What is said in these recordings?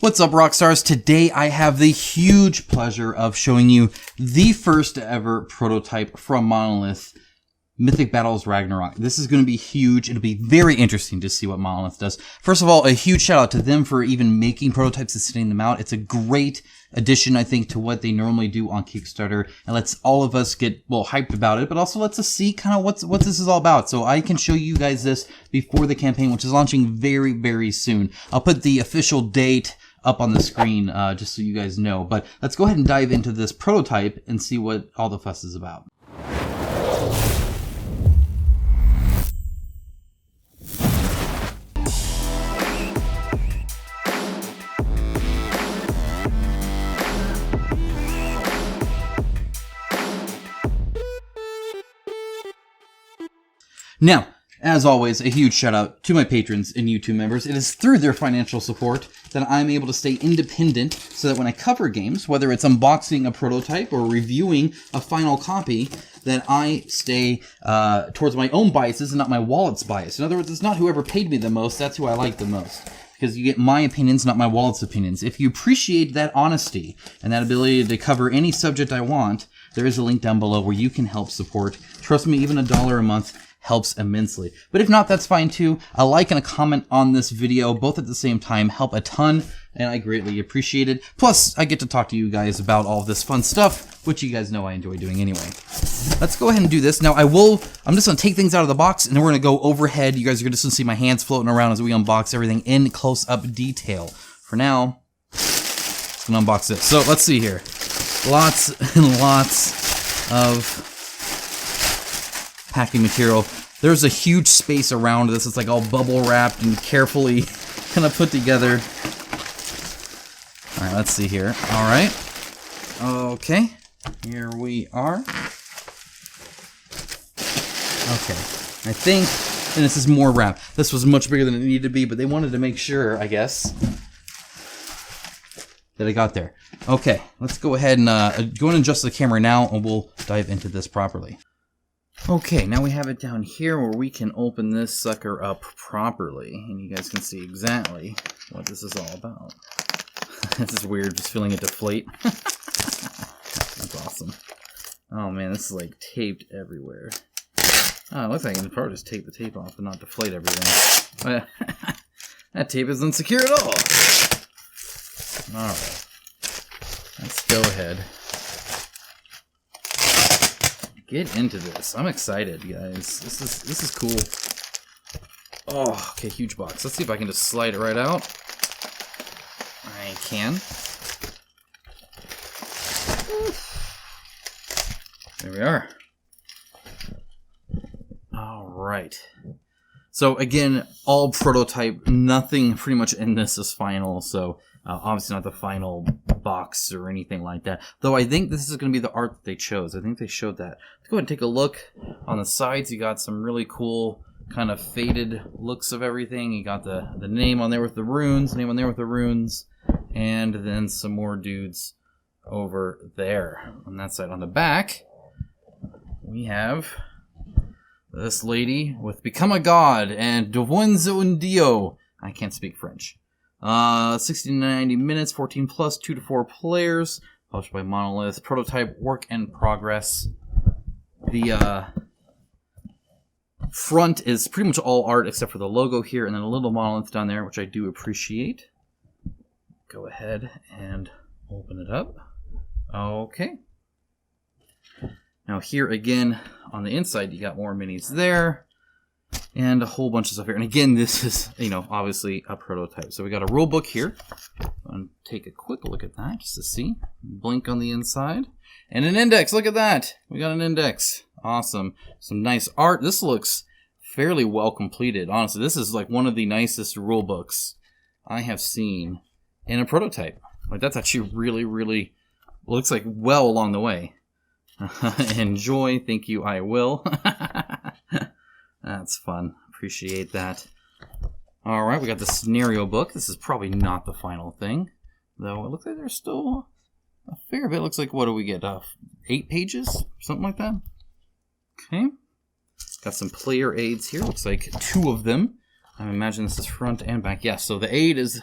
What's up, Rockstars? Today I have the huge pleasure of showing you the first ever prototype from Monolith, Mythic Battles Ragnarok. This is going to be huge. It'll be very interesting to see what Monolith does. First of all, a huge shout out to them for even making prototypes and sending them out. It's a great addition, I think, to what they normally do on Kickstarter, and lets all of us get, well, hyped about it, but also lets us see kind of what this is all about. So I can show you guys this before the campaign, which is launching very, very soon. I'll put the official date up on the screen just so you guys know. But let's go ahead and dive into this prototype and see what all the fuss is about. Now, as always, a huge shout out to my patrons and YouTube members. It is through their financial support that I'm able to stay independent so that when I cover games, whether it's unboxing a prototype or reviewing a final copy, that I stay towards my own biases and not my wallet's bias. In other words, it's not whoever paid me the most, that's who I like the most. Because you get my opinions, not my wallet's opinions. If you appreciate that honesty and that ability to cover any subject I want, there is a link down below where you can help support. Trust me, even $1 a month helps immensely. But if not, that's fine too. A like and a comment on this video, both at the same time, help a ton, and I greatly appreciate it. Plus, I get to talk to you guys about all this fun stuff, which you guys know I enjoy doing anyway. Let's go ahead and do this. Now, I'm just going to take things out of the box, and then we're going to go overhead. You guys are just going to see my hands floating around as we unbox everything in close-up detail. For now, I'm going to unbox this. So, let's see here. Lots and lots of packing material. There's a huge space around this. It's like all bubble wrapped and carefully kind of put together. All right, let's see here. All right. Okay. Here we are. Okay. I think, and this is more wrap. This was much bigger than it needed to be, but they wanted to make sure, I guess, that I got there. Okay. Let's go ahead and go and adjust the camera now, and we'll dive into this properly. Okay, now we have it down here where we can open this sucker up properly, and you guys can see exactly what this is all about. This is weird, just feeling it deflate. That's awesome. Oh man, this is like taped everywhere. Oh, it looks like I can probably just take the tape off and not deflate everything. That tape isn't secure at all. Alright, let's go ahead. Get into this. I'm excited, guys. This is cool. Oh, okay, huge box. Let's see if I can just slide it right out. I can. There we are. All right. So again, all prototype. Nothing pretty much in this is final. So obviously not the final box or anything like that. Though I think this is going to be the art that they chose. I think they showed that. Let's go ahead and take a look. On the sides, you got some really cool kind of faded looks of everything. You got the name on there with the runes, name on there with the runes, and then some more dudes over there on that side. On the back, we have this lady with Become a God and Devuenzo un Dio. I can't speak French. 60 to 90 minutes, 14 plus, 2 to 4 players. Published by Monolith. Prototype work in progress. The front is pretty much all art except for the logo here, and then a little Monolith down there, which I do appreciate. Go ahead and open it up. Okay. Now here again, on the inside, you got more minis there. And a whole bunch of stuff here. And again, this is, obviously a prototype. So we got a rule book here. I'm take a quick look at that just to see. Blink on the inside. And an index. Look at that. We got an index. Awesome. Some nice art. This looks fairly well completed. Honestly, this is like one of the nicest rule books I have seen in a prototype. Like, that's actually really, really looks like well along the way. Enjoy. Thank you. I will. That's fun. Appreciate that. Alright, we got the scenario book. This is probably not the final thing, though it looks like there's still a fair bit. Looks like, what do we get? 8 pages? Something like that? Okay. Got some player aids here. Looks like 2 of them. I imagine this is front and back. Yeah, so the aid is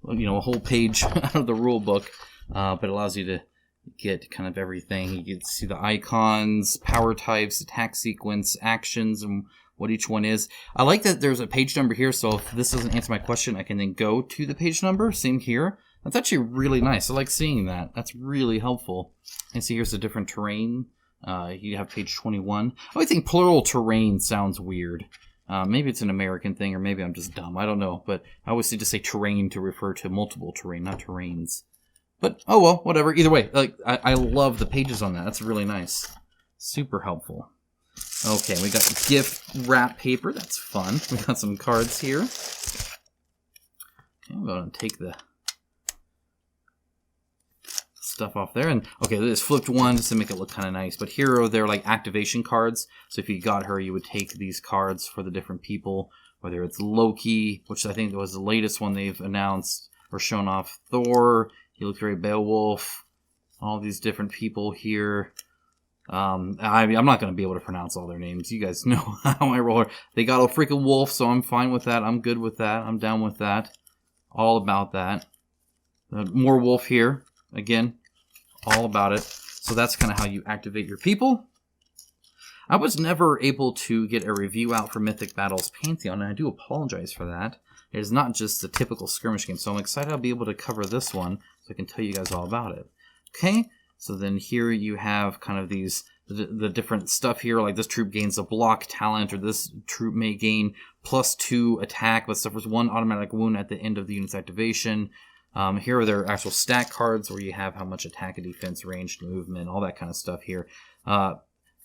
you know, a whole page out of the rule book, but it allows you to get kind of everything. You can see the icons, power types, attack sequence, actions, and what each one is. I like that there's a page number here, so if this doesn't answer my question, I can then go to the page number. Same here. That's actually really nice. I like seeing that. That's really helpful. And see, here's a different terrain. You have page 21. I think plural terrain sounds weird. Maybe it's an American thing, or maybe I'm just dumb. I don't know. But I always just say terrain to refer to multiple terrain, not terrains. But, oh well, whatever. Either way, like I love the pages on that. That's really nice. Super helpful. Okay, we got gift wrap paper. That's fun. We got some cards here. Okay, I'm going to take the stuff off there. And okay, this flipped one just to make it look kind of nice. But here are their like activation cards. So if you got her, you would take these cards for the different people. Whether it's Loki, which I think was the latest one they've announced or shown off. Thor, he looks very Beowulf. All these different people here. I'm not going to be able to pronounce all their names. You guys know how I roll. They got a freaking wolf, so I'm fine with that. I'm good with that. I'm down with that. All about that. More wolf here. Again, all about it. So that's kind of how you activate your people. I was never able to get a review out for Mythic Battles Pantheon, and I do apologize for that. It is not just the typical skirmish game, so I'm excited I'll be able to cover this one so I can tell you guys all about it. Okay, so then here you have kind of these, the different stuff here, like this troop gains a block talent, or this troop may gain +2 attack, but suffers 1 automatic wound at the end of the unit's activation. Here are their actual stat cards where you have how much attack and defense, ranged movement, all that kind of stuff here.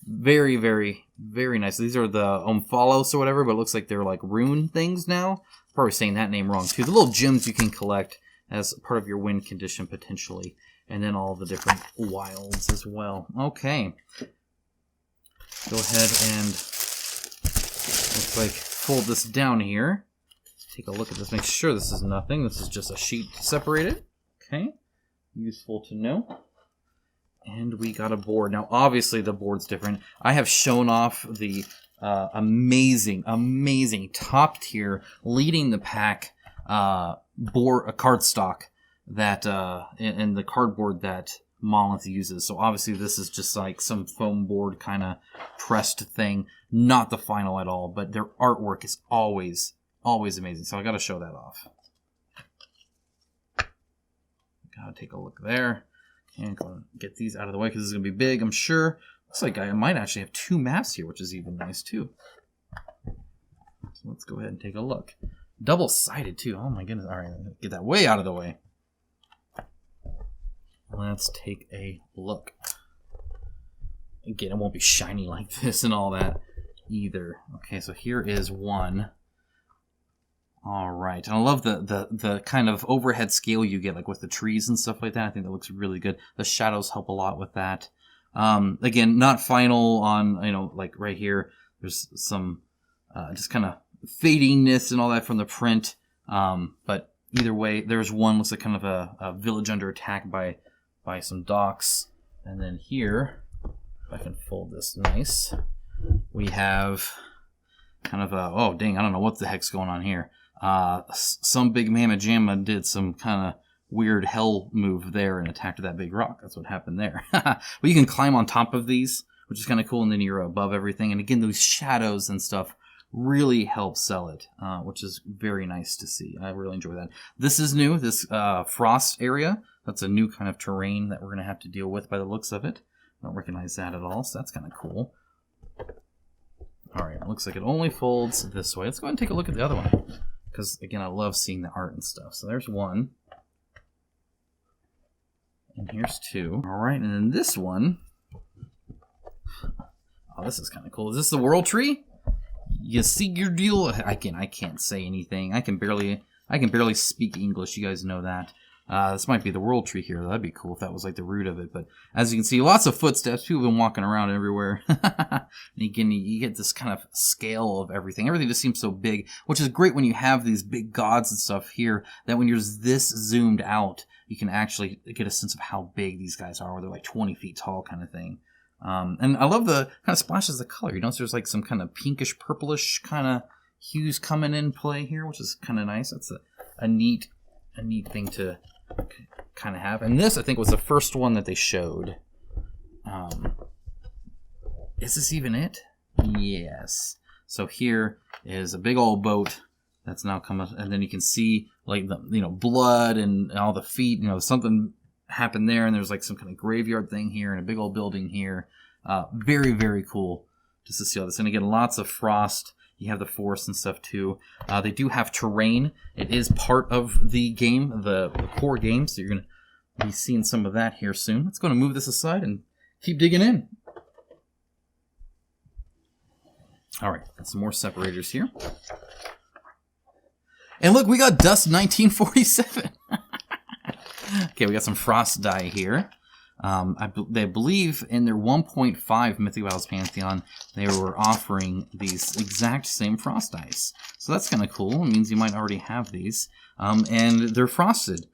Very, very, very nice. These are the Omphalos or whatever, but it looks like they're like rune things now. Probably saying that name wrong too. The little gems you can collect as part of your win condition potentially. And then all the different wilds as well. Okay. Go ahead and looks like fold this down here. Take a look at this. Make sure this is nothing. This is just a sheet separated. Okay. Useful to know. And we got a board. Now, obviously, the board's different. I have shown off the amazing, amazing top tier leading the pack board, a card stock that and the cardboard that Monolith uses. So obviously, this is just like some foam board kind of pressed thing. Not the final at all, but their artwork is always amazing. So I got to show that off. Gotta take a look there. And go and get these out of the way because this is going to be big, I'm sure. Looks like I might actually have 2 maps here, which is even nice, too. So let's go ahead and take a look. Double-sided, too. Oh, my goodness. All right, get that way out of the way. Let's take a look. Again, it won't be shiny like this and all that either. Okay, so here is one. All right, and I love the kind of overhead scale you get, like with the trees and stuff like that. I think that looks really good. The shadows help a lot with that. Again, not final on, you know, like right here. There's some just kind of fadingness and all that from the print. But either way, there's one looks like kind of a village under attack by some docks. And then here, if I can fold this nice, we have kind of a, oh dang, I don't know what the heck's going on here. Some big mamma jamma did some kind of weird hell move there and attacked that big rock. That's what happened there. But you can climb on top of these, which is kind of cool, and then you're above everything. And again, those shadows and stuff really help sell it, which is very nice to see. I really enjoy that. This is new, this frost area. That's a new kind of terrain that we're going to have to deal with by the looks of it. I don't recognize that at all, so that's kind of cool. All right, it looks like it only folds this way. Let's go ahead and take a look at the other one. Because, again, I love seeing the art and stuff. So there's one. And here's 2. All right, and then this one. Oh, this is kind of cool. Is this the World Tree? You see your deal? I can't say anything. I can barely speak English. You guys know that. This might be the World Tree here. That'd be cool if that was like the root of it. But as you can see, lots of footsteps. People have been walking around everywhere. And again, you get this kind of scale of everything. Everything just seems so big, which is great when you have these big gods and stuff here, that when you're this zoomed out, you can actually get a sense of how big these guys are, where they're like 20 feet tall kind of thing. And I love the kind of splashes of color. You notice there's like some kind of pinkish, purplish kind of hues coming in play here, which is kind of nice. That's a neat a neat thing to kind of have. And this, I think, was the first one that they showed. Is this even it? Yes. So here is a big old boat that's now come up, and then you can see like the blood and all the feet. Something happened there, and there's like some kind of graveyard thing here and a big old building here. Very, very cool just to see all this. And again, lots of frost. You have the forest and stuff too. They do have terrain. It is part of the game, the core game, so you're going to be seeing some of that here soon. Let's go and move this aside and keep digging in. All right, got some more separators here. And look, we got Dust 1947. Okay, we got some frost die here. They believe in their 1.5 Mythic Battles Pantheon, they were offering these exact same frost dice. So that's kind of cool. It means you might already have these. And they're frosted,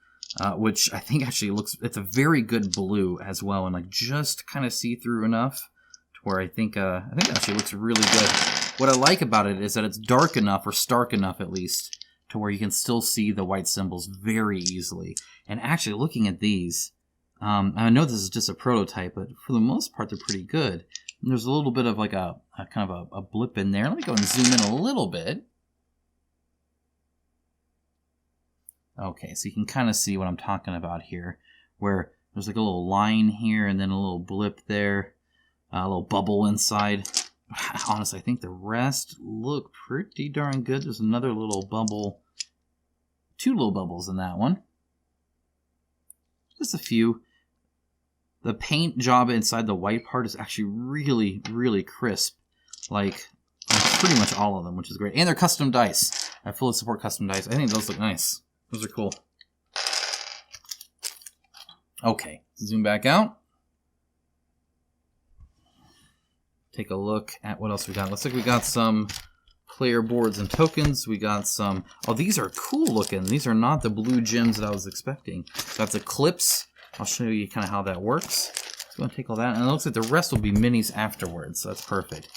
which I think actually it's a very good blue as well, and like just kind of see-through enough to where I think it actually looks really good. What I like about it is that it's dark enough, or stark enough at least, to where you can still see the white symbols very easily. And actually looking at these, I know this is just a prototype, but for the most part, they're pretty good. And there's a little bit of like a kind of a blip in there. Let me go and zoom in a little bit. Okay, so you can kind of see what I'm talking about here, where there's like a little line here and then a little blip there, a little bubble inside. Honestly, I think the rest look pretty darn good. There's another little bubble, 2 little bubbles in that one. Just a few. The paint job inside the white part is actually really, really crisp. Like, on pretty much all of them, which is great. And they're custom dice. I fully support custom dice. I think those look nice. Those are cool. Okay, zoom back out. Take a look at what else we got. Looks like we got some player boards and tokens. We got some... Oh, these are cool looking. These are not the blue gems that I was expecting. Got the clips. I'll show you kind of how that works. Let's go and take all that. And it looks like the rest will be minis afterwards, so that's perfect.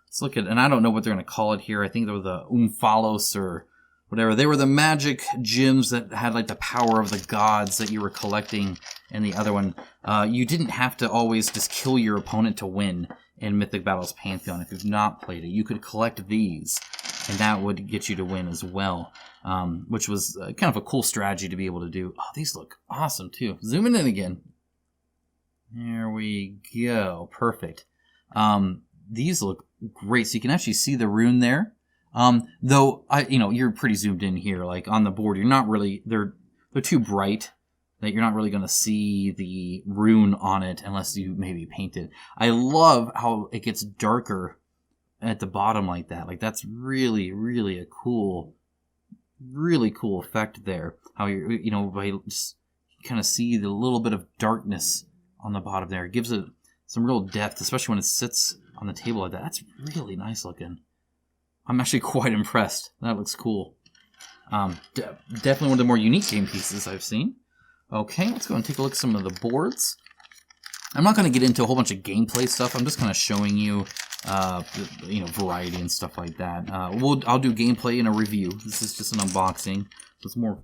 Let's look at... And I don't know what they're going to call it here. I think they were the Umphalos or whatever. They were the magic gems that had like the power of the gods that you were collecting in the other one. You didn't have to always just kill your opponent to win in Mythic Battles Pantheon. If you've not played it, you could collect these, and that would get you to win as well, which was kind of a cool strategy to be able to do. Oh, these look awesome too. Zooming in again. There we go. Perfect. These look great. So you can actually see the rune there. Though you're pretty zoomed in here. Like on the board, you're not really. They're too bright that you're not really going to see the rune on it unless you maybe paint it. I love how it gets darker at the bottom like that. Like that's really, really a cool, really cool effect there. How by just kind of see the little bit of darkness on the bottom there. It gives it some real depth, especially when it sits on the table like that. That's really nice looking. I'm actually quite impressed. That looks cool. Definitely one of the more unique game pieces I've seen. Okay, let's go and take a look at some of the boards. I'm not going to get into a whole bunch of gameplay stuff. I'm just kind of showing you, variety and stuff like that. I'll do gameplay and a review. This is just an unboxing. So it's more,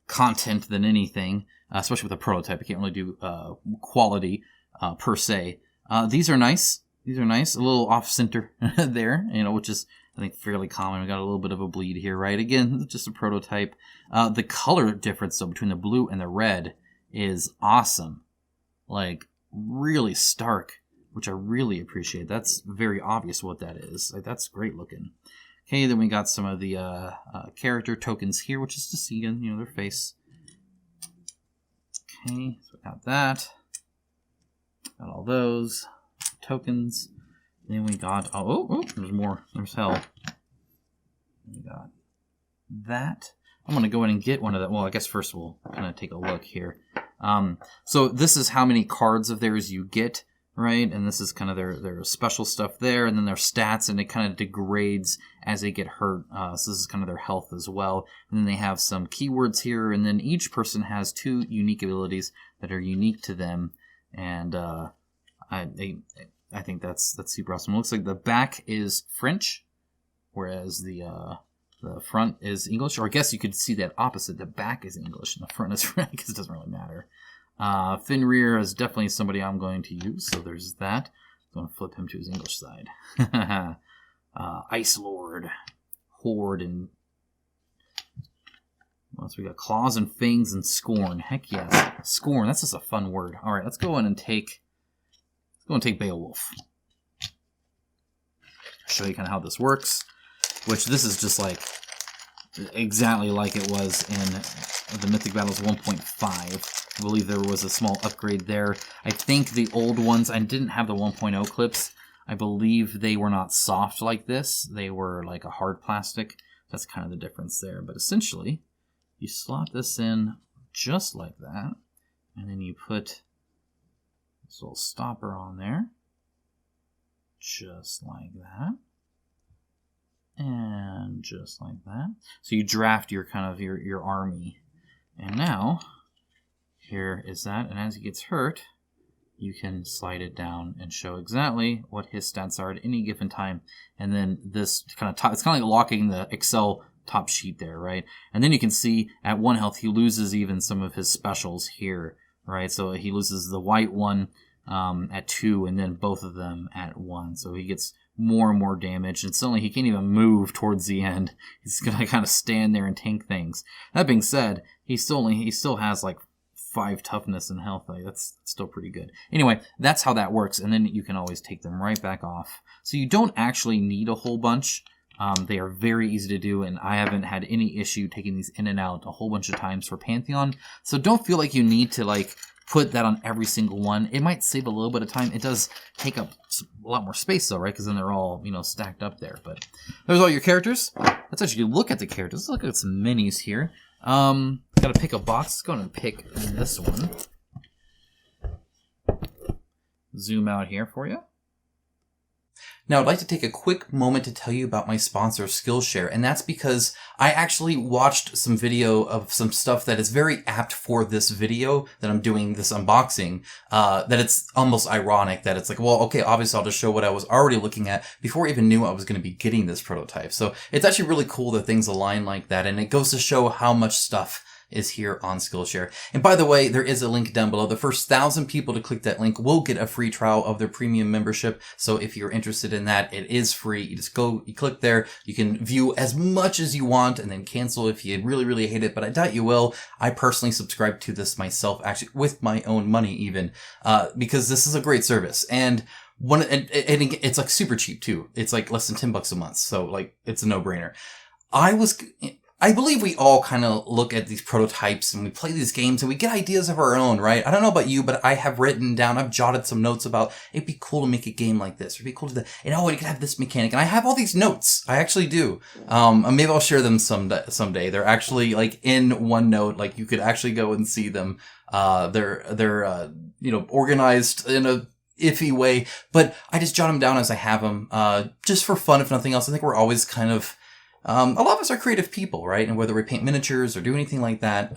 content than anything, especially with a prototype. I can't really do quality per se. These are nice. These are nice. A little off-center there, which is, I think, fairly common. We got a little bit of a bleed here, right? Again, just a prototype. The color difference, though, between the blue and the red is awesome. Like, really stark, which I really appreciate. That's very obvious what that is. Like, that's great looking. Okay, then we got some of the character tokens here, which is to see, their face. Okay, so we got that. Got all those tokens. Then we got, there's more. There's hell. We got that. I'm going to go in and get one of that. Well, I guess first we'll kind of take a look here. So this is how many cards of theirs you get, right? And this is kind of their special stuff there, and then their stats, and it kind of degrades as they get hurt. So this is kind of their health as well. And then they have some keywords here, and then each person has 2 unique abilities that are unique to them. And I think that's super awesome. It looks like the back is French, whereas the The front is English, or I guess you could see that opposite. The back is English, and the front is French, because it doesn't really matter. Fenrir is definitely somebody I'm going to use, so there's that. I'm going to flip him to his English side. Ice Lord, Horde, and what else we got? Claws and Fangs and Scorn. Heck yes. Scorn, that's just a fun word. All right, let's go in and take Beowulf. Show you kind of how this works, which this is just like exactly like it was in the Mythic Battles 1.5. I believe there was a small upgrade there. I think the old ones, I didn't have the 1.0 clips. I believe they were not soft like this. They were like a hard plastic. That's kind of the difference there. But essentially, you slot this in just like that, and then you put this little stopper on there. Just like that. And just like that. So you draft your kind of your army. And now, here is that. And as he gets hurt, you can slide it down and show exactly what his stats are at any given time. And then this kind of it's kind of like locking the Excel top sheet there, right? And then you can see at 1 health, he loses even some of his specials here, right? So he loses the white one at 2, and then both of them at 1. So he gets more and more damage, and suddenly he can't even move towards the end. He's gonna kind of stand there and tank things. That being said, he still has like 5 toughness and health. Like, that's still pretty good. Anyway, that's how that works, and then you can always take them right back off. So you don't actually need a whole bunch. They are very easy to do, and I haven't had any issue taking these in and out a whole bunch of times for Pantheon. So don't feel like you need to like put that on every single one. It might save a little bit of time. It does take up a lot more space though, right? Because then they're all, stacked up there. But there's all your characters. Let's actually look at the characters. Let's look at some minis here. Gotta pick a box. Let's go and pick this one. Zoom out here for you. Now, I'd like to take a quick moment to tell you about my sponsor, Skillshare, and that's because I actually watched some video of some stuff that is very apt for this video that I'm doing, this unboxing, that it's almost ironic that it's like, well, okay, obviously I'll just show what I was already looking at before I even knew I was going to be getting this prototype. So it's actually really cool that things align like that, and it goes to show how much stuff is here on Skillshare. And by the way, there is a link down below. The first 1,000 people to click that link will get a free trial of their premium membership. So if you're interested in that, it is free. You just go, you click there, you can view as much as you want and then cancel if you really, really hate it, but I doubt you will. I personally subscribe to this myself, actually with my own money even, because this is a great service. And it's like super cheap too. It's like less than $10 a month. So like, it's a no-brainer. I believe we all kind of look at these prototypes and we play these games and we get ideas of our own, right? I don't know about you, but I have written down, I've jotted some notes about it'd be cool to make a game like this. It'd be cool to, it could have this mechanic. And I have all these notes. I actually do. Maybe I'll share them someday. They're actually like in OneNote. Like you could actually go and see them. They're organized in a iffy way, but I just jot them down as I have them, just for fun, if nothing else. I think we're always kind of, a lot of us are creative people, right? And whether we paint miniatures or do anything like that.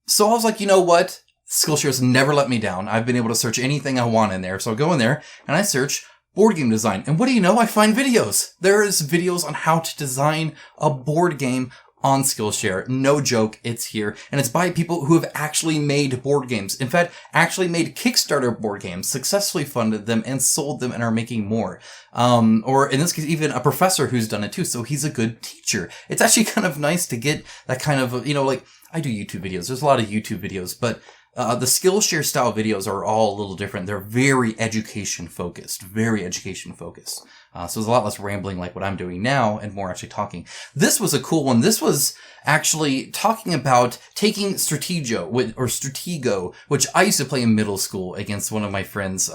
So I was like, you know what? Skillshare has never let me down. I've been able to search anything I want in there. So I go in there and I search board game design. And what do you know? I find videos. There's videos on how to design a board game on Skillshare. No joke, it's here. And it's by people who have actually made board games. In fact, actually made Kickstarter board games, successfully funded them and sold them and are making more. Or in this case, even a professor who's done it too. So he's a good teacher. It's actually kind of nice to get that kind of, like I do YouTube videos. There's a lot of YouTube videos, but the Skillshare style videos are all a little different. They're very education focused, so there's a lot less rambling like what I'm doing now and more actually talking. This was a cool one. This was actually talking about taking Stratego, which I used to play in middle school against one of my friends,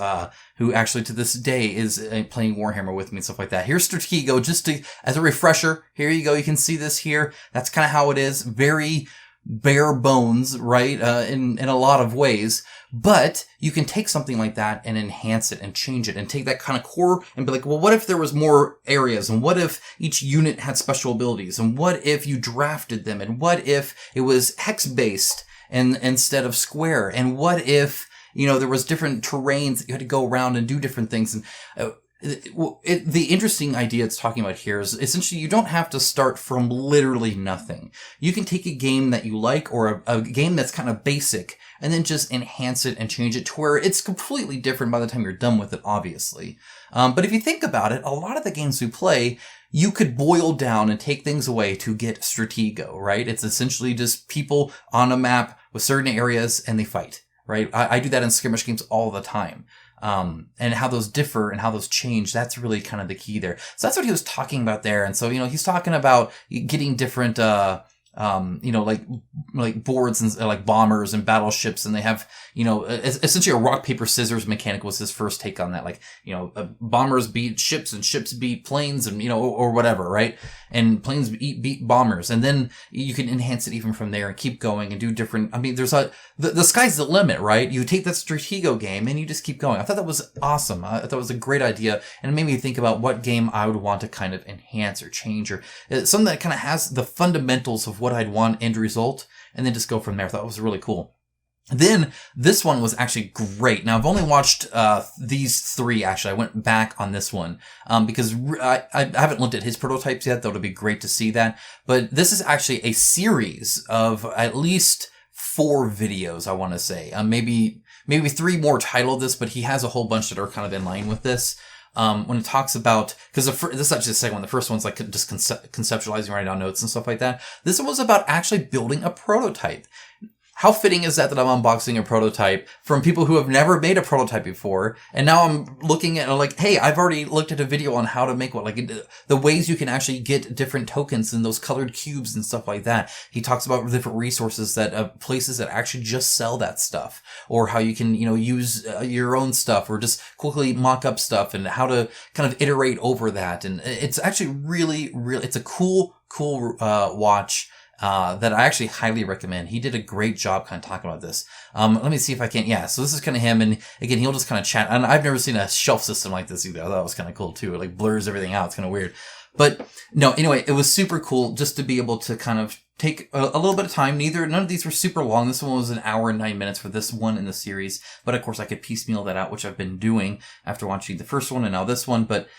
who actually to this day is playing Warhammer with me and stuff like that. Here's Stratego, just as a refresher. Here you go. You can see this here. That's kind of how it is. Very bare bones, right? In a lot of ways, but you can take something like that and enhance it and change it and take that kind of core and be like, well, what if there was more areas? And what if each unit had special abilities? And what if you drafted them? And what if it was hex based and instead of square? And what if, there was different terrains that you had to go around and do different things? And the interesting idea it's talking about here is essentially you don't have to start from literally nothing. You can take a game that you like or a game that's kind of basic and then just enhance it and change it to where it's completely different by the time you're done with it, obviously. But if you think about it, a lot of the games we play, you could boil down and take things away to get Stratego, right? It's essentially just people on a map with certain areas and they fight, right? I do that in skirmish games all the time. And how those differ and how those change, that's really kind of the key there. So that's what he was talking about there. And so, he's talking about getting different, like boards and like bombers and battleships, and they have, essentially a rock, paper, scissors mechanic was his first take on that. Like, bombers beat ships and ships beat planes and, or whatever, right? And planes beat bombers. And then you can enhance it even from there and keep going and do different, there's the sky's the limit, right? You take that Stratego game and you just keep going. I thought that was awesome. I thought it was a great idea. And it made me think about what game I would want to kind of enhance or change, or something that kind of has the fundamentals of what I'd want end result, and then just go from there. I thought it was really cool. Then this one was actually great. Now I've only watched these three. Actually, I went back on this one because I haven't looked at his prototypes yet. Though it'll be great to see that. But this is actually a series of at least 4 videos. I want to say maybe 3 more titled this, but he has a whole bunch that are kind of in line with this. When it talks about, because this is actually the second one. The first one's like just conceptualizing, writing down notes and stuff like that. This one was about actually building a prototype. How fitting is that I'm unboxing a prototype from people who have never made a prototype before, and now I'm looking at like, hey, I've already looked at a video on how to make one, like the ways you can actually get different tokens and those colored cubes and stuff like that. He talks about different resources that places that actually just sell that stuff, or how you can use your own stuff, or just quickly mock up stuff, and how to kind of iterate over that. And it's actually really, it's a cool watch. That I actually highly recommend. He did a great job kind of talking about this. Let me see if I can. Yeah, so this is kind of him, and again, he'll just kind of chat. And I've never seen a shelf system like this either. I thought it was kind of cool too. It like blurs everything out. It's kind of weird. But no, anyway, it was super cool just to be able to kind of take a little bit of time. None of these were super long. This one was 1 hour and 9 minutes for this one in the series. But of course, I could piecemeal that out, which I've been doing after watching the first one and now this one. But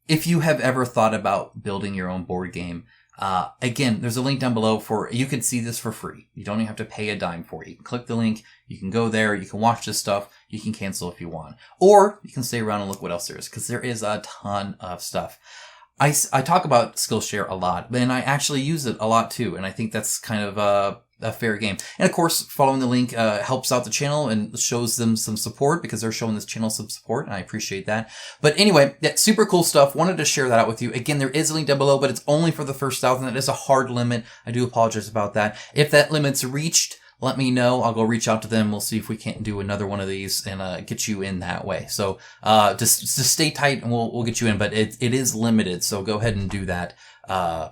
if you have ever thought about building your own board game, again, there's a link down below you can see this for free. You don't even have to pay a dime for it. You can click the link, you can go there, you can watch this stuff, you can cancel if you want. Or you can stay around and look what else there is, because there is a ton of stuff. I talk about Skillshare a lot, and I actually use it a lot too, and I think that's kind of a fair game. And of course, following the link helps out the channel and shows them some support, because they're showing this channel some support, and I appreciate that. But anyway, that's super cool stuff. Wanted to share that out with you. Again, there is a link down below, but it's only for the first 1,000. That is a hard limit. I do apologize about that. If that limit's reached, let me know. I'll go reach out to them. We'll see if we can't do another one of these and get you in that way. So just stay tight, and we'll get you in. But it is limited, so go ahead and do that.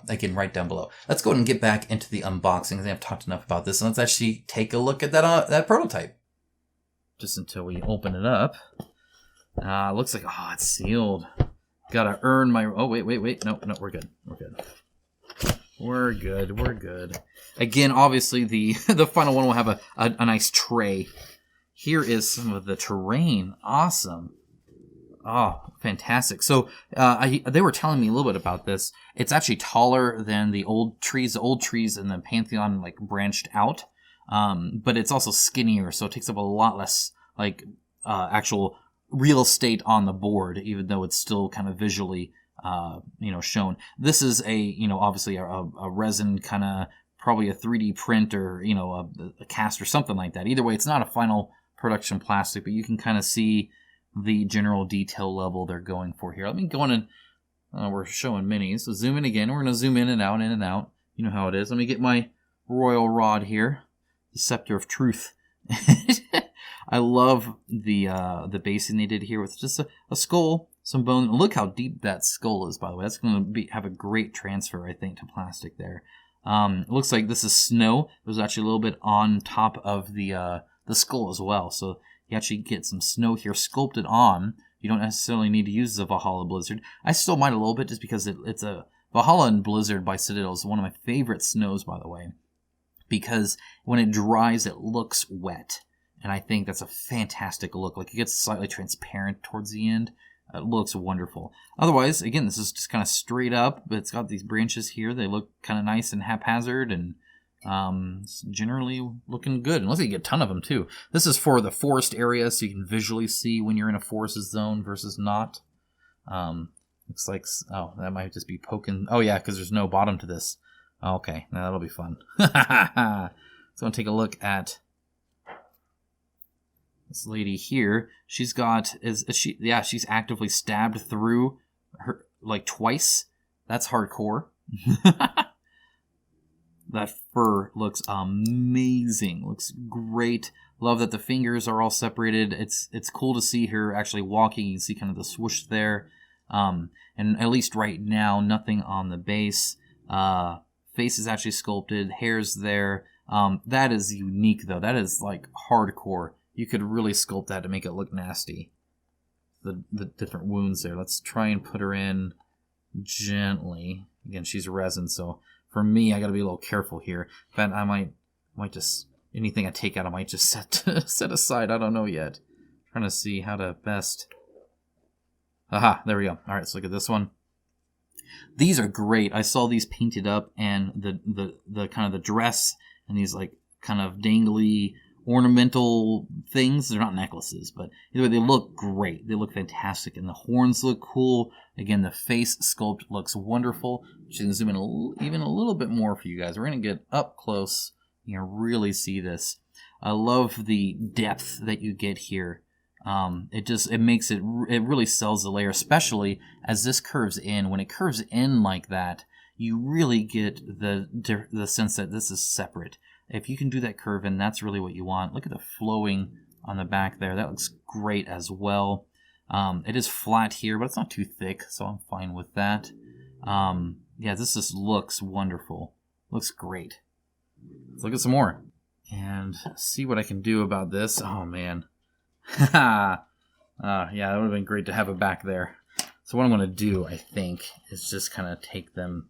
Again, right down below. Let's go ahead and get back into the unboxing. I think I've talked enough about this, and let's actually take a look at that prototype. Just until we open it up. Looks like, it's sealed. Gotta earn my, wait. No, we're good. We're good. Again, obviously, the final one will have a nice tray. Here is some of the terrain. Awesome. Oh, fantastic. So they were telling me a little bit about this. It's actually taller than the old trees. The old trees in the Pantheon branched out. But it's also skinnier, so it takes up a lot less actual real estate on the board, even though it's still kind of visually shown. This is obviously a resin kind of, probably a 3D print, or a cast or something like that. Either way, it's not a final production plastic, but you can kind of see the general detail level they're going for here. Let me go in and we're showing minis, so zoom in again. We're going to zoom in and out. You know how it is. Let me get my royal rod here, the scepter of truth. I love the basing they did here with just a skull, some bone. Look how deep that skull is, by the way. That's going to have a great transfer, I think, to plastic there. It looks like this is snow. It was actually a little bit on top of the skull as well, so you actually get some snow here sculpted on. You don't necessarily need to use the Valhalla Blizzard. I still mind a little bit, just because it's a Valhalla and Blizzard by Citadel is one of my favorite snows, by the way, because when it dries, it looks wet. And I think that's a fantastic look. Like, it gets slightly transparent towards the end. It looks wonderful. Otherwise, again, this is just kind of straight up, but it's got these branches here. They look kind of nice and haphazard, and it's generally looking good. Unless you get a ton of them, too. This is for the forest area, so you can visually see when you're in a forest zone versus not. Looks like, oh, that might just be poking. Oh, yeah, because there's no bottom to this. Okay, now that'll be fun. So I'm going to take a look at this lady here. She's got, she's actively stabbed through her, like, twice. That's hardcore. That fur looks amazing. Looks great. Love that the fingers are all separated. It's cool to see her actually walking. You can see kind of the swoosh there. And at least right now, nothing on the base. Face is actually sculpted. Hair's there. That is unique, though. That is, like, hardcore. You could really sculpt that to make it look nasty. The different wounds there. Let's try and put her in gently. Again, she's resin, so for me, I got to be a little careful here. In fact, I might just, anything I take out, I might just set aside. I don't know yet. Trying to see how to best. Aha, there we go. All right, let's look at this one. These are great. I saw these painted up, and the kind of the dress and these like kind of dangly ornamental things. They're not necklaces, but either way, they look great. They look fantastic, and the horns look cool. Again, the face sculpt looks wonderful. You can zoom in even a little bit more for you guys. We're going to get up close. You can really see this. I love the depth that you get here. It makes it really sells the layer, especially as this curves in. When it curves in like that, you really get the sense that this is separate. If you can do that curve in, that's really what you want. Look at the flowing on the back there. That looks great as well. It is flat here, but it's not too thick, so I'm fine with that. Yeah, this just looks wonderful. Looks great. Let's look at some more and see what I can do about this. Oh, man. Yeah, that would have been great to have it back there. So what I'm going to do, I think, is just kind of take them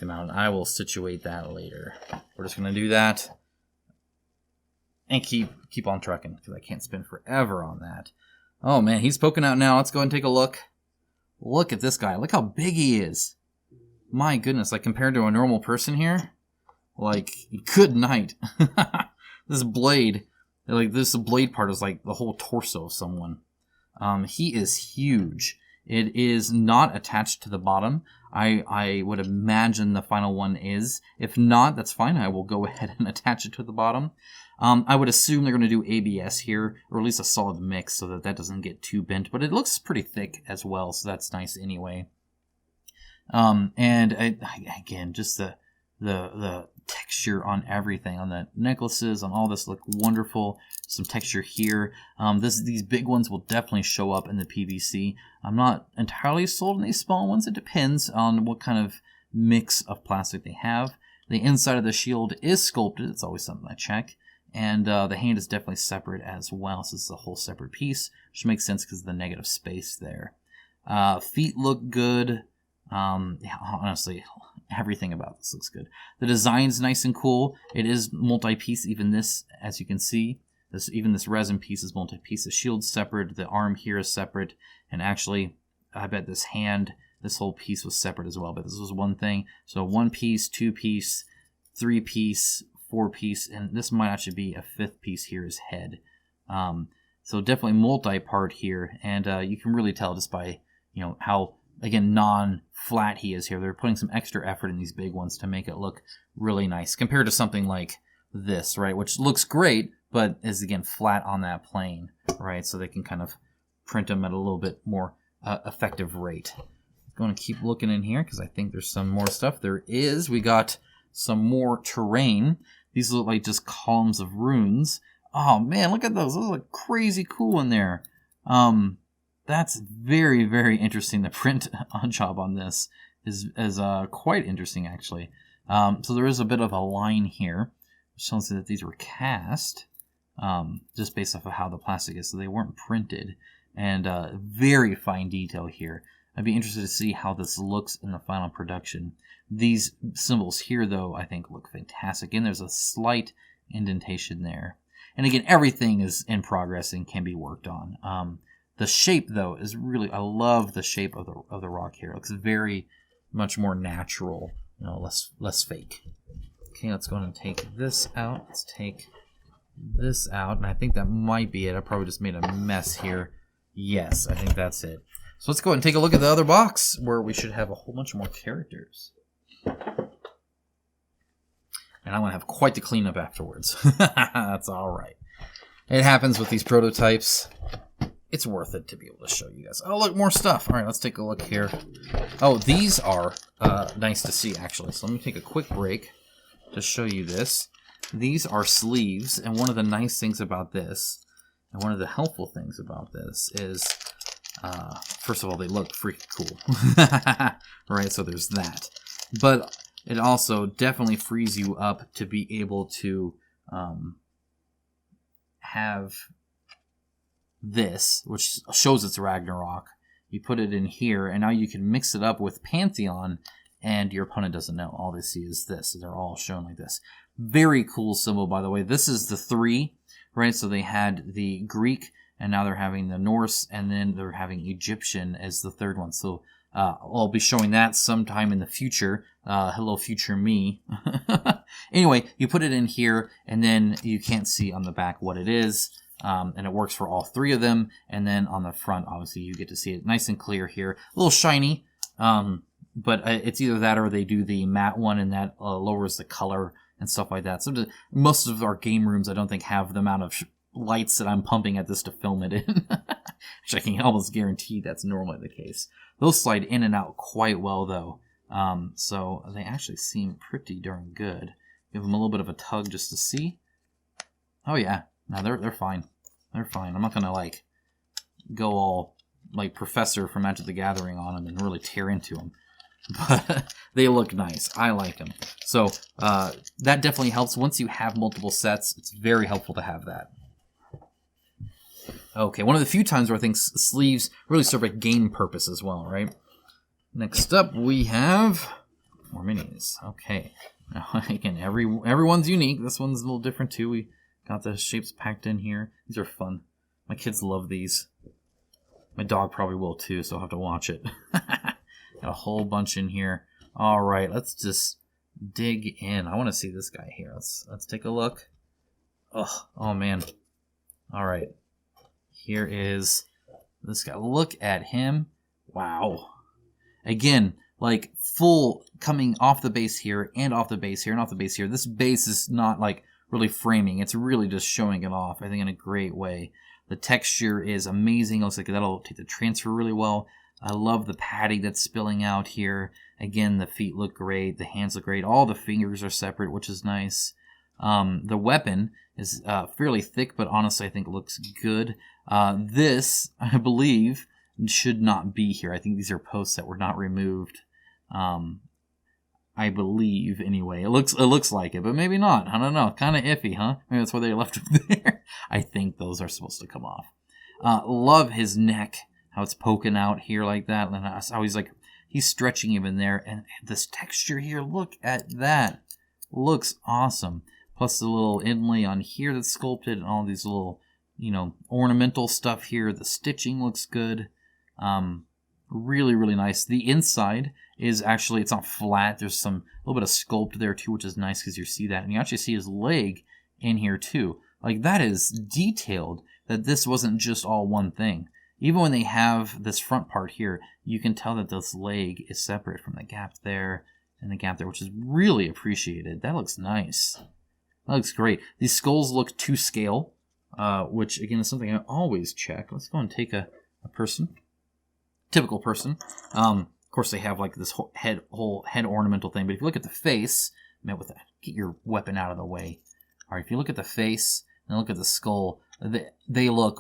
out, and I will situate that later. We're just going to do that and keep on trucking, because I can't spin forever on that. Oh, man, he's poking out now. Let's go ahead and take a look. Look at this guy. Look how big he is. My goodness, like compared to a normal person here, like, good night. This blade, like this blade part is like the whole torso of someone. He is huge. It is not attached to the bottom. I would imagine the final one is. If not, that's fine. I will go ahead and attach it to the bottom. I would assume they're going to do ABS here, or at least a solid mix so that doesn't get too bent. But it looks pretty thick as well, so that's nice anyway. Again, just the texture on everything, on the necklaces, on all this look wonderful. Some texture here. These big ones will definitely show up in the PVC. I'm not entirely sold on these small ones. It depends on what kind of mix of plastic they have. The inside of the shield is sculpted. It's always something I check. And the hand is definitely separate as well. So this is a whole separate piece, which makes sense because of the negative space there. Feet look good. Yeah, honestly, everything about this looks good. The design's nice and cool. It is multi-piece. Even this, as you can see, even this resin piece is multi-piece. The shield's separate. The arm here is separate. And actually, I bet this hand, this whole piece was separate as well. But this was one thing. So 1 piece, 2 piece, 3 piece, 4 piece, and this might actually be a 5th piece here is head. So definitely multi-part here, and you can really tell just by how, again, non-flat he is here. They're putting some extra effort in these big ones to make it look really nice compared to something like this, right, which looks great, but is, again, flat on that plane, right, so they can kind of print them at a little bit more effective rate. I'm going to keep looking in here because I think there's some more stuff. There is. We got some more terrain. These look like just columns of runes. Oh, man, look at those. Those look crazy cool in there. That's very, very interesting. The print job on this is quite interesting, actually. So there is a bit of a line here, which tells you that these were cast, just based off of how the plastic is. So they weren't printed. And very fine detail here. I'd be interested to see how this looks in the final production. These symbols here, though, I think look fantastic. And there's a slight indentation there. And again, everything is in progress and can be worked on. The shape, though, is really, I love the shape of the rock here. It looks very much more natural, less fake. Okay, let's go ahead and take this out. Let's take this out, and I think that might be it. I probably just made a mess here. Yes, I think that's it. So let's go ahead and take a look at the other box, where we should have a whole bunch more characters. And I'm going to have quite the cleanup afterwards. That's all right. It happens with these prototypes. It's worth it to be able to show you guys. Oh, look, more stuff. All right, let's take a look here. Oh, these are nice to see, actually. So let me take a quick break to show you this. These are sleeves, and one of the nice things about this, and one of the helpful things about this is, first of all, they look freaking cool. Right, so there's that. But it also definitely frees you up to be able to have this, which shows it's Ragnarok. You put it in here, and now you can mix it up with Pantheon, and your opponent doesn't know. All they see is this. They're all shown like this. Very cool symbol, by the way. This is the 3, right? So they had the Greek, and now they're having the Norse, and then they're having Egyptian as the 3rd one. So I'll be showing that sometime in the future. Hello, future me. Anyway, you put it in here, and then you can't see on the back what it is. And it works for all 3 of them. And then on the front, obviously, you get to see it nice and clear here. A little shiny, but it's either that or they do the matte one, and that lowers the color and stuff like that. So most of our game rooms, I don't think, have the amount of lights that I'm pumping at this to film it in. Which I can almost guarantee that's normally the case. Those slide in and out quite well, though. So they actually seem pretty darn good. Give them a little bit of a tug just to see. Oh, yeah. No, they're fine. They're fine. I'm not going to, go all, Professor from Magic the Gathering on them and really tear into them. But they look nice. I like them. So that definitely helps. Once you have multiple sets, it's very helpful to have that. Okay, one of the few times where I think sleeves really serve a game purpose as well, right? Next up, we have more minis. Okay. Now, again, everyone's unique. This one's a little different, too. We got the shapes packed in here. These are fun. My kids love these. My dog probably will, too, so I'll have to watch it. Got a whole bunch in here. All right, let's just dig in. I want to see this guy here. Let's take a look. Oh, man. All right. Here is this guy. Look at him. Wow. Again, full coming off the base here and off the base here and off the base here. This base is not really framing. It's really just showing it off, I think, in a great way. The texture is amazing. It looks like that'll take the transfer really well. I love the padding that's spilling out here. Again, the feet look great. The hands look great. All the fingers are separate, which is nice. The weapon is fairly thick, but honestly, I think it looks good. This, I believe, should not be here. I think these are posts that were not removed. I believe, anyway. It looks like it, but maybe not. I don't know. Kind of iffy, huh? Maybe that's why they left it there. I think those are supposed to come off. Love his neck, how it's poking out here like that. And how he's stretching even there. And this texture here, look at that. Looks awesome. Plus the little inlay on here that's sculpted and all these little, ornamental stuff here. The stitching looks good. Really, really nice. The inside is actually, it's not flat. There's a little bit of sculpt there too, which is nice because you see that. And you actually see his leg in here too. That is detailed, that this wasn't just all one thing. Even when they have this front part here, you can tell that this leg is separate from the gap there and the gap there, which is really appreciated. That looks nice. That looks great. These skulls look to scale, which again is something I always check. Let's go and take a person. Typical person. Of course, they have this whole head ornamental thing. But if you look at the face, with that, get your weapon out of the way. All right, if you look at the face and look at the skull, they look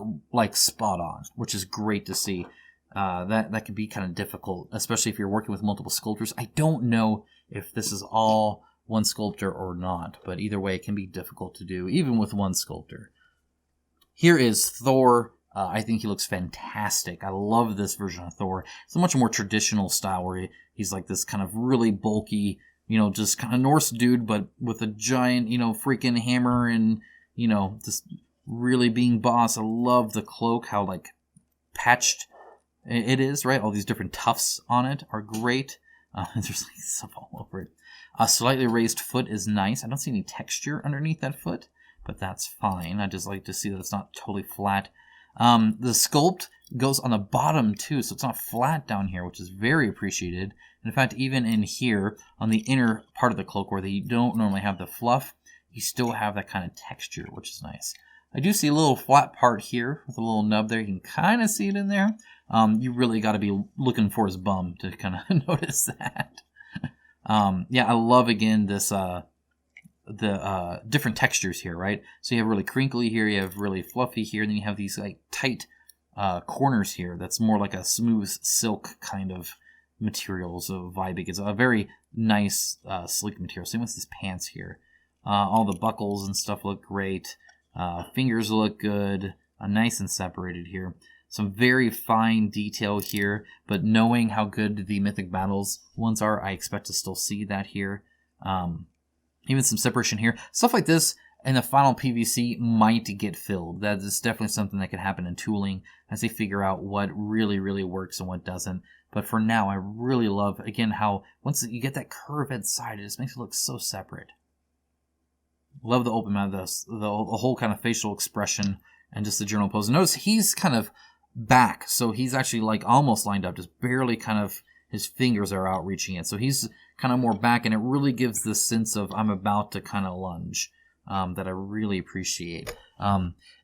spot on, which is great to see. That can be kind of difficult, especially if you're working with multiple sculptors. I don't know if this is all one sculptor or not, but either way, it can be difficult to do, even with one sculptor. Here is Thor. I think he looks fantastic. I love this version of Thor. It's a much more traditional style where he's this kind of really bulky, just kind of Norse dude, but with a giant, freaking hammer and, just really being boss. I love the cloak, how patched it is, right? All these different tufts on it are great. There's like stuff all over it. A slightly raised foot is nice. I don't see any texture underneath that foot, but that's fine. I just like to see that it's not totally flat. The sculpt goes on the bottom too, so it's not flat down here, which is very appreciated. In fact, even in here, on the inner part of the cloak where they don't normally have the fluff, you still have that kind of texture, which is nice. I do see a little flat part here with a little nub there. You can kind of see it in there. You really got to be looking for his bum to kind of notice that. Yeah, I love, again, this the different textures here, right? So you have really crinkly here, you have really fluffy here, and then you have these like tight corners here. That's more like a smooth silk kind of material, so vibing. It's a very nice, sleek material. Same with these pants here. All the buckles and stuff look great. Fingers look good, nice and separated here. Some very fine detail here, but knowing how good the Mythic Battles ones are, I expect to still see that here. Even some separation here. Stuff like this in the final PVC might get filled. That is definitely something that could happen in tooling as they figure out what really, really works and what doesn't. But for now, I really love, again, how once you get that curve inside, it just makes it look so separate. Love the open mouth, the whole kind of facial expression and just the general pose. Notice he's kind of back, so he's actually like almost lined up, just barely kind of, his fingers are out reaching it. So he's kind of more back, and it really gives this sense of I'm about to kind of lunge that I really appreciate.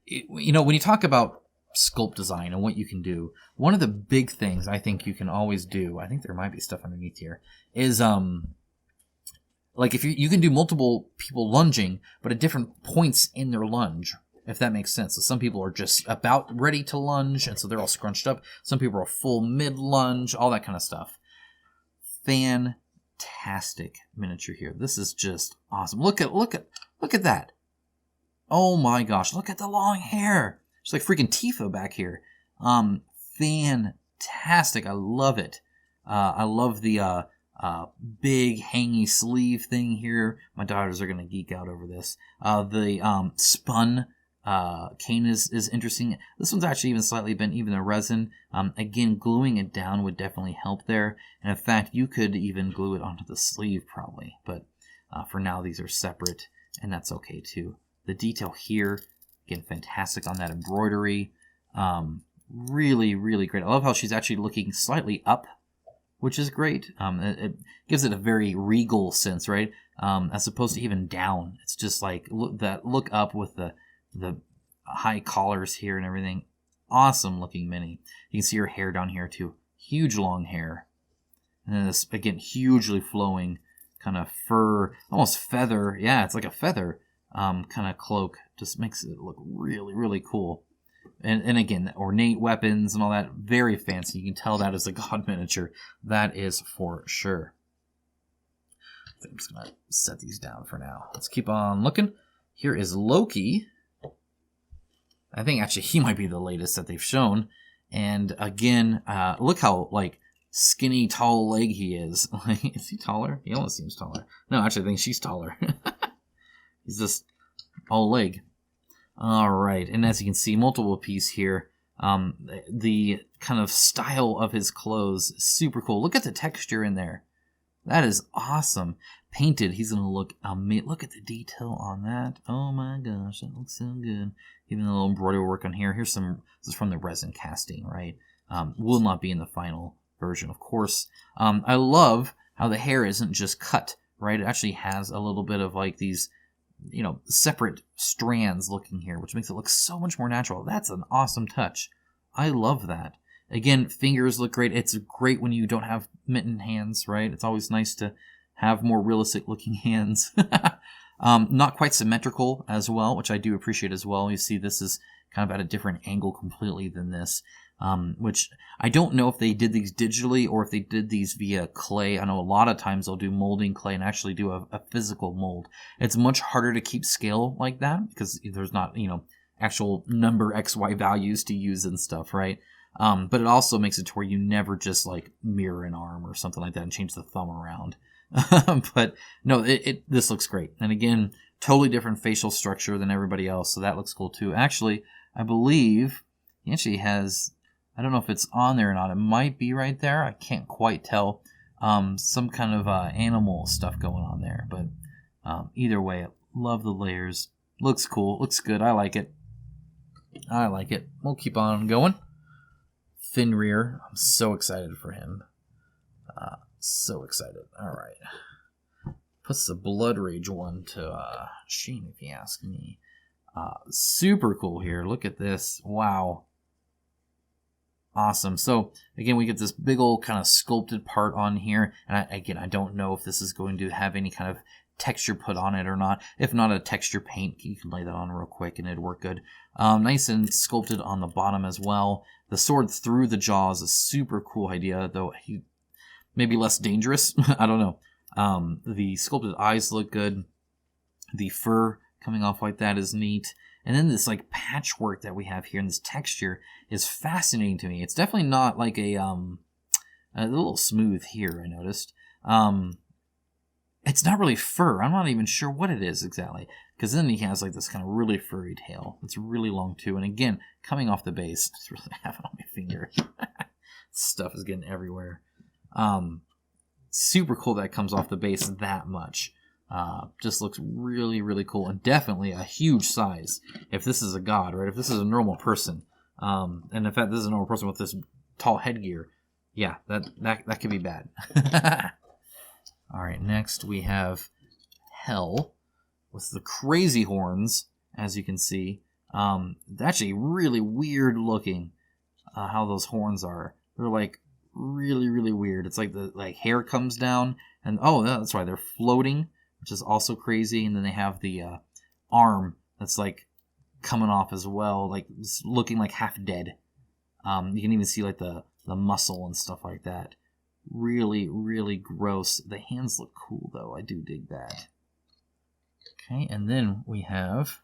You know, when you talk about sculpt design and what you can do, one of the big things I think you can always do, I think there might be stuff underneath here, is like if you can do multiple people lunging, but at different points in their lunge, if that makes sense. So some people are just about ready to lunge, and so they're all scrunched up. Some people are full mid-lunge, all that kind of stuff. Fantastic miniature here. This is just awesome. Look at that. Oh my gosh, look at the long hair. It's like freaking Tifa back here. Fantastic. I love it. I love the big hangy sleeve thing here. My daughters are going to geek out over this. The spun cane is interesting. This one's actually even slightly bent, even the resin. Again, gluing it down would definitely help there. And in fact, you could even glue it onto the sleeve probably. But for now, these are separate, and that's okay too. The detail here, again, fantastic on that embroidery. Really, really great. I love how she's actually looking slightly up, which is great. It gives it a very regal sense, right? As opposed to even down. It's just like look up with the high collars here and everything. Awesome looking mini. You can see her hair down here too. Huge long hair. And then this, again, hugely flowing kind of fur, almost feather. Yeah, it's like a feather kind of cloak. Just makes it look really, really cool. And again, ornate weapons and all that, very fancy. You can tell that is a god miniature. That is for sure. I'm just going to set these down for now. Let's keep on looking. Here is Loki. I think actually he might be the latest that they've shown. And again, look how like skinny, tall leg he is. Is he taller? He almost seems taller. No, actually I think she's taller. He's just all leg. All right, and as you can see, multiple piece here. The kind of style of his clothes is super cool. Look at the texture in there. That is awesome. Painted, he's going to look amazing. Look at the detail on that. Oh my gosh, that looks so good. Even a little embroidery work on here. Here's some, this is from the resin casting, right? Will not be in the final version, of course. I love how the hair isn't just cut, right? It actually has a little bit of like these, you know, separate strands looking here, which makes it look so much more natural. That's an awesome touch. I love that. Again, fingers look great. It's great when you don't have mitten hands, right? It's always nice to have more realistic looking hands. Not quite symmetrical as well, which I do appreciate as well. You see this is kind of at a different angle completely than this, which I don't know if they did these digitally or if they did these via clay. I know a lot of times they'll do molding clay and actually do a physical mold. It's much harder to keep scale like that because there's not, you know, actual number XY values to use and stuff, right? But it also makes it to where you never just like mirror an arm or something like that and change the thumb around. But no, this looks great. And again, totally different facial structure than everybody else. So that looks cool too. Actually, I believe he actually has I don't know if it's on there or not. It might be right there. I can't quite tell. Some kind of animal stuff going on there. But either way, love the layers. Looks cool. Looks good. I like it. I like it. We'll keep on going. Fenrir. I'm so excited for him. So excited. All right. Puts the Blood Rage one to shame, if you ask me. Super cool here. Look at this. Wow. Awesome. So, again, we get this big old kind of sculpted part on here. And I don't know if this is going to have any kind of texture put on it or not. If not a texture paint, you can lay that on real quick and it'd work good. Nice and sculpted on the bottom as well. The sword through the jaw is a super cool idea, though he maybe less dangerous. I don't know. The sculpted eyes look good. The fur coming off like that is neat. And then this like patchwork that we have here and this texture is fascinating to me. It's definitely not like a little smooth here, I noticed. It's not really fur. I'm not even sure what it is exactly. Because then he has like this kind of really furry tail. It's really long too. And again, coming off the base, I just really have it on my finger. Stuff is getting everywhere. Super cool that it comes off the base that much. Just looks really, really cool. And definitely a huge size. If this is a god, right? If this is a normal person. And in fact, this is a normal person with this tall headgear. Yeah, that could be bad. All right, next we have Hell with the crazy horns, as you can see. Actually really weird looking how those horns are. They're like really, really weird. It's like the hair comes down, and oh, that's right, they're floating, which is also crazy. And then they have the arm that's like coming off as well, like looking like half dead. You can even see like the muscle and stuff like that. Really, really gross. The hands look cool, though. I do dig that. Okay, and then we have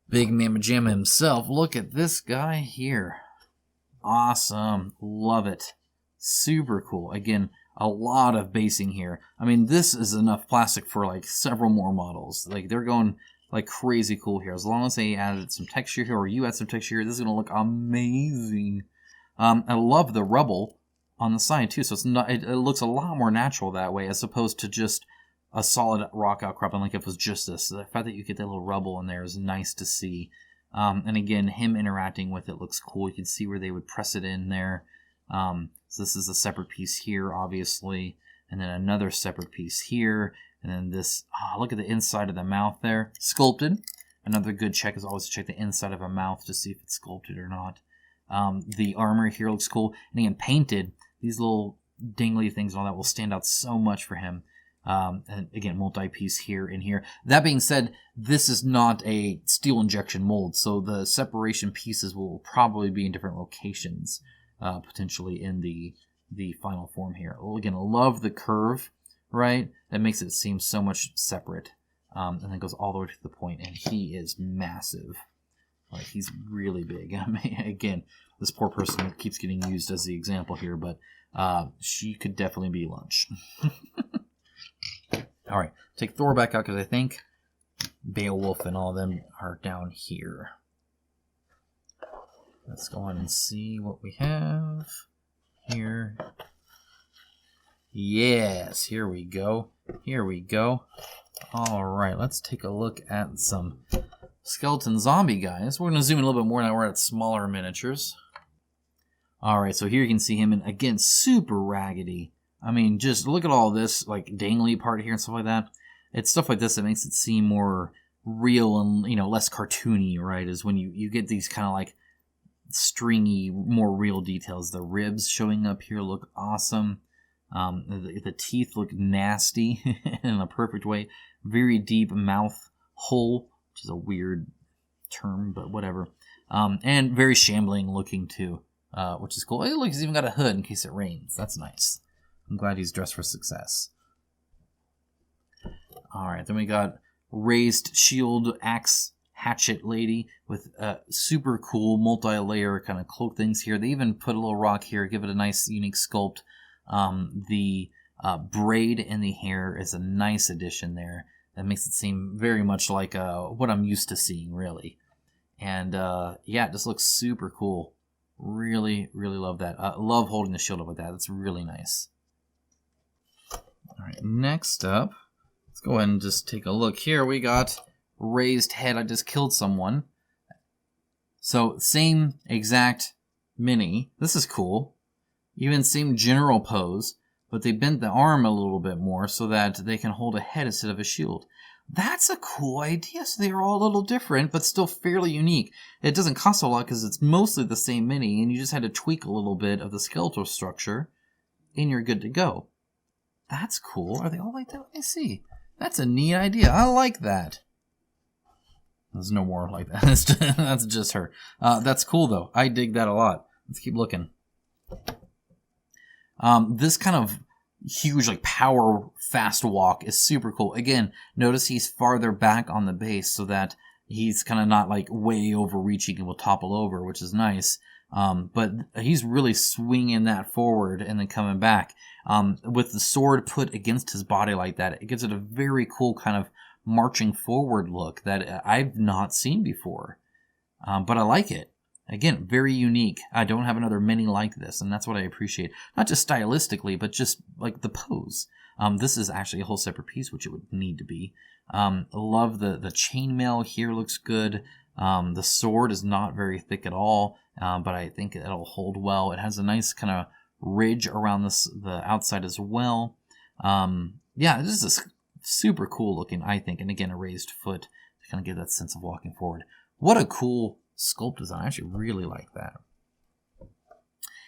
Big Mama Jamma himself. Look at this guy here. Awesome. Love it. Super cool. Again, a lot of basing here. I mean, this is enough plastic for like several more models. Like, they're going like crazy cool here. As long as they added some texture here, or you add some texture here, this is going to look amazing. I love the rubble on the side too, so it's not. It looks a lot more natural that way, as opposed to just a solid rock outcropping. Like if it was just this, the fact that you get that little rubble in there is nice to see. And again, him interacting with it looks cool. You can see where they would press it in there. So this is a separate piece here, obviously, and then another separate piece here, and then this. Look at the inside of the mouth there, sculpted. Another good check is always to check the inside of a mouth to see if it's sculpted or not. The armor here looks cool, and again, painted. These little dangly things and all that will stand out so much for him. And again, multi-piece here and here. That being said, this is not a steel injection mold, so the separation pieces will probably be in different locations, potentially in the final form here. Again, I love the curve, right? That makes it seem so much separate. And then goes all the way to the point, and he is massive. Like, he's really big. I mean, again, this poor person keeps getting used as the example here, but she could definitely be lunch. All right, take Thor back out because I think Beowulf and all of them are down here. Let's go on and see what we have here. Yes, here we go. Here we go. All right, let's take a look at some skeleton zombie guys. We're going to zoom in a little bit more now. We're at smaller miniatures. All right, so here you can see him, and again, super raggedy. I mean, just look at all this, like, dangly part here and stuff like that. It's stuff like this that makes it seem more real and, you know, less cartoony, right? Is when you get these kind of, like, stringy, more real details. The ribs showing up here look awesome. The teeth look nasty in a perfect way. Very deep mouth hole, which is a weird term, but whatever. And very shambling looking, too, which is cool. Hey, look, he's even got a hood in case it rains. That's nice. I'm glad he's dressed for success. All right, then we got raised shield axe hatchet lady with super cool multi-layer kind of cloak things here. They even put a little rock here, give it a nice unique sculpt. The braid in the hair is a nice addition there. That makes it seem very much like what I'm used to seeing, really. And yeah, it just looks super cool. Really, really love that. Love holding the shield up with that. That's really nice. All right, next up, let's go ahead and just take a look here. We got raised head. I just killed someone. So same exact mini. This is cool. Even same general pose, but they bent the arm a little bit more so that they can hold a head instead of a shield. That's a cool idea. So they are all a little different, but still fairly unique. It doesn't cost a lot because it's mostly the same mini, and you just had to tweak a little bit of the skeletal structure, and you're good to go. That's cool. Are they all like that? Let me see. That's a neat idea. I like that. There's no more like that. That's just her. That's cool, though. I dig that a lot. Let's keep looking. This kind of huge, like, power fast walk is super cool. Again, notice he's farther back on the base so that he's kind of not, like, way overreaching and will topple over, which is nice. But he's really swinging that forward and then coming back. With the sword put against his body like that, it gives it a very cool kind of marching forward look that I've not seen before. But I like it. Again, very unique. I don't have another mini like this, and that's what I appreciate. Not just stylistically, but just like the pose. This is actually a whole separate piece, which it would need to be. Love the chainmail here, looks good. The sword is not very thick at all, but I think it'll hold well. It has a nice kind of ridge around the outside as well. Yeah, this is super cool looking, I think. And again, a raised foot to kind of give that sense of walking forward. What a cool sculpt design. I actually really like that.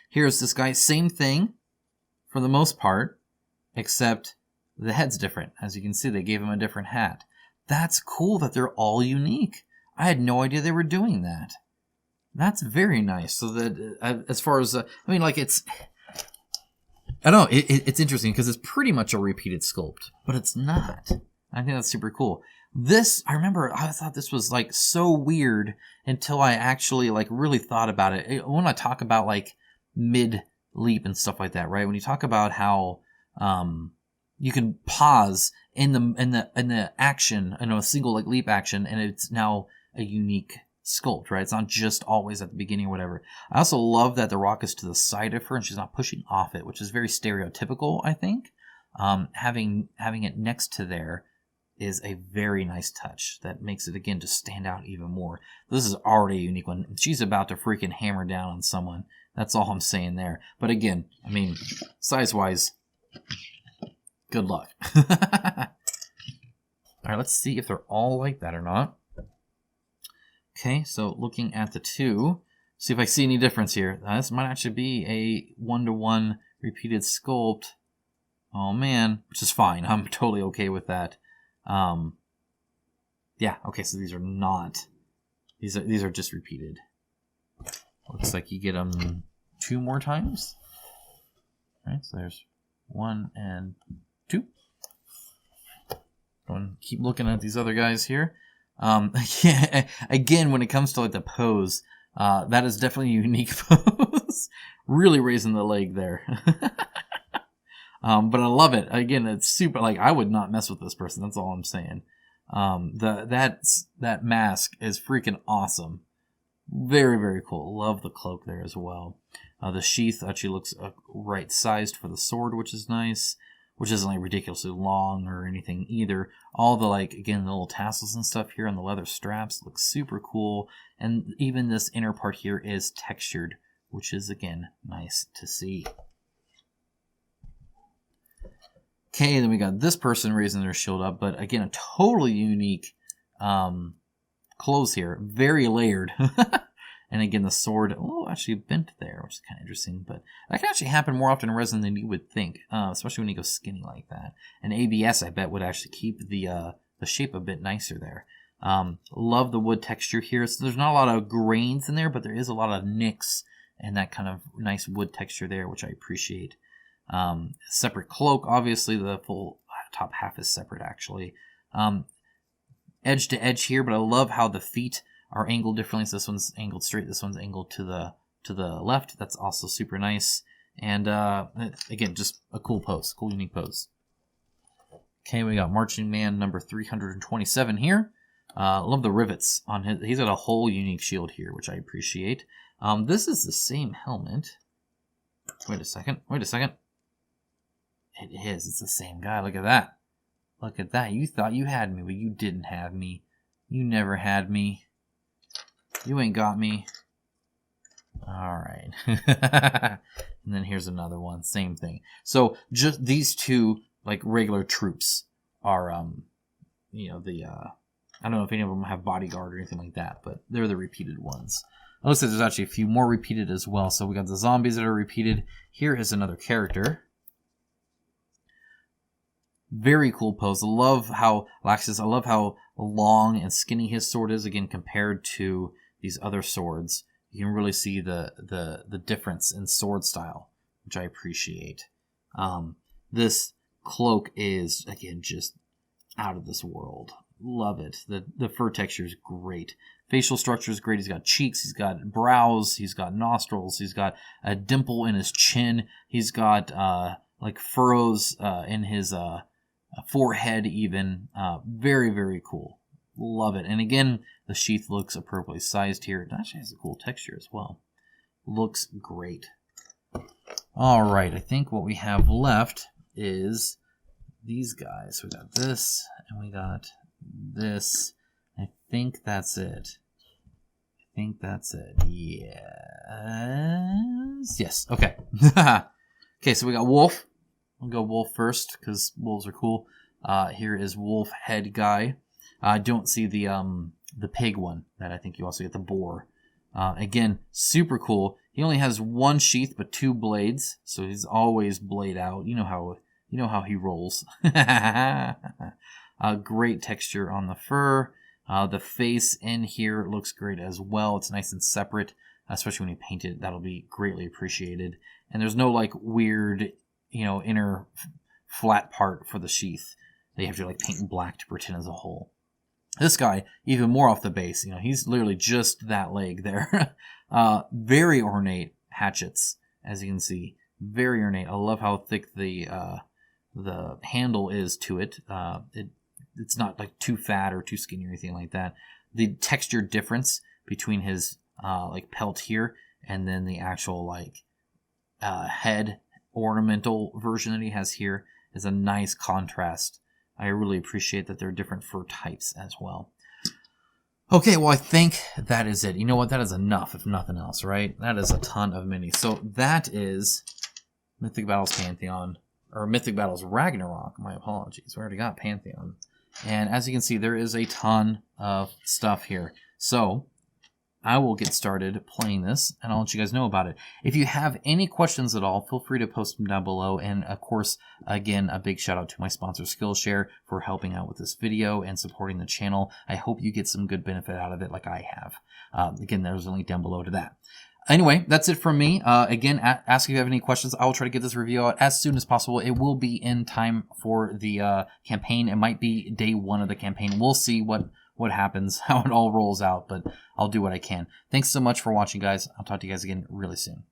Here's this guy. Same thing for the most part, except the head's different. As you can see, they gave him a different hat. That's cool that they're all unique. I had no idea they were doing that. That's very nice. So that as far as, I mean, like it's, I don't know, it's interesting because it's pretty much a repeated sculpt, but it's not. I think that's super cool. This, I remember, I thought this was like so weird until I actually like really thought about it. When I talk about like mid leap and stuff like that, right? When you talk about how you can pause in the action, a single like leap action, and it's now a unique sculpt, right? It's not just always at the beginning or whatever. I also love that the rock is to the side of her and she's not pushing off it, which is very stereotypical, I think. Having it next to there is a very nice touch that makes it, again, just stand out even more. This is already a unique one. She's about to freaking hammer down on someone. That's all I'm saying there. But again, I mean, size-wise, good luck. All right, let's see if they're all like that or not. Okay, so looking at the two, see if I see any difference here. This might actually be a one-to-one repeated sculpt. Oh, man, which is fine. I'm totally okay with that. Yeah, okay, so these are not, these are just repeated. Looks like you get them 2 more times. All right, so there's 1 and 2. Go and keep looking at these other guys here. Yeah, again, when it comes to like the pose, that is definitely a unique pose. Really raising the leg there. But I love it. Again, it's super, like, I would not mess with this person. That's all I'm saying. That mask is freaking awesome. Very, very cool. Love the cloak there as well. The sheath actually looks right sized for the sword, which is nice. Which isn't like ridiculously long or anything either. All the, like, again, the little tassels and stuff here on the leather straps look super cool. And even this inner part here is textured, which is, again, nice to see. Okay, then we got this person raising their shield up, but again, a totally unique clothes here. Very layered. And again, the sword, actually bent there, which is kind of interesting. But that can actually happen more often in resin than you would think, especially when you go skinny like that. And ABS, I bet, would actually keep the shape a bit nicer there. Love the wood texture here. So there's not a lot of grains in there, but there is a lot of nicks and that kind of nice wood texture there, which I appreciate. Separate cloak, obviously the full top half is separate actually. Edge to edge here, but I love how the feet are angled differently. So this one's angled straight, this one's angled to the left. That's also super nice. And again, just a cool pose, cool unique pose. Okay, we got marching man number 327 here. Love the rivets on his. He's got a whole unique shield here, which I appreciate. This is the same helmet. Wait a second. Wait a second. It is. It's the same guy. Look at that. Look at that. You thought you had me, but you didn't have me. You never had me. You ain't got me. All right. And then here's another one. Same thing. So just these two, like, regular troops are, you know, the, I don't know if any of them have bodyguard or anything like that, but they're the repeated ones. It looks like there's actually a few more repeated as well. So we got the zombies that are repeated. Here is another character. Very cool pose. I love how Laxus, I love how long and skinny his sword is, again, compared to these other swords. You can really see the difference in sword style, which I appreciate. This cloak is, again, just out of this world. Love it. The fur texture is great. Facial structure is great. He's got cheeks. He's got brows. He's got nostrils. He's got a dimple in his chin. He's got like furrows in his forehead even. Very, very cool. Love it. And again, the sheath looks appropriately sized here. It actually has a cool texture as well. Looks great. All right. I think what we have left is these guys. We got this and we got this. I think that's it. Yes. Yes. Okay. Okay, so we got wolf. We'll go wolf first because wolves are cool. Here is wolf head guy. I don't see the pig one that I think you also get, the boar. Again, super cool. He only has one sheath but two blades, so he's always blade out. You know how he rolls. Great texture on the fur. The face in here looks great as well. It's nice and separate, especially when you paint it. That'll be greatly appreciated. And there's no like weird, inner flat part for the sheath. They have to like paint in black to pretend as a whole. This guy, even more off the base, he's literally just that leg there. Very ornate hatchets, as you can see. Very ornate. I love how thick the handle is to it. It's not like too fat or too skinny or anything like that. The texture difference between his like pelt here and then the actual like head ornamental version that he has here is a nice contrast. I really appreciate that there are different fur types as well. Okay, well, I think that is it. You know what? That is enough, if nothing else, right? That is a ton of minis. So that is Mythic Battles Pantheon, or Mythic Battles Ragnarok. My apologies. We already got Pantheon. And as you can see, there is a ton of stuff here. So I will get started playing this, and I'll let you guys know about it. If you have any questions at all, feel free to post them down below. And of course, again, a big shout out to my sponsor, Skillshare, for helping out with this video and supporting the channel. I hope you get some good benefit out of it like I have. Again, there's a link down below to that. Anyway, that's it from me. Again, ask if you have any questions. I will try to get this review out as soon as possible. It will be in time for the campaign. It might be day 1 of the campaign. We'll see what happens, how it all rolls out, but I'll do what I can. Thanks so much for watching, guys. I'll talk to you guys again really soon.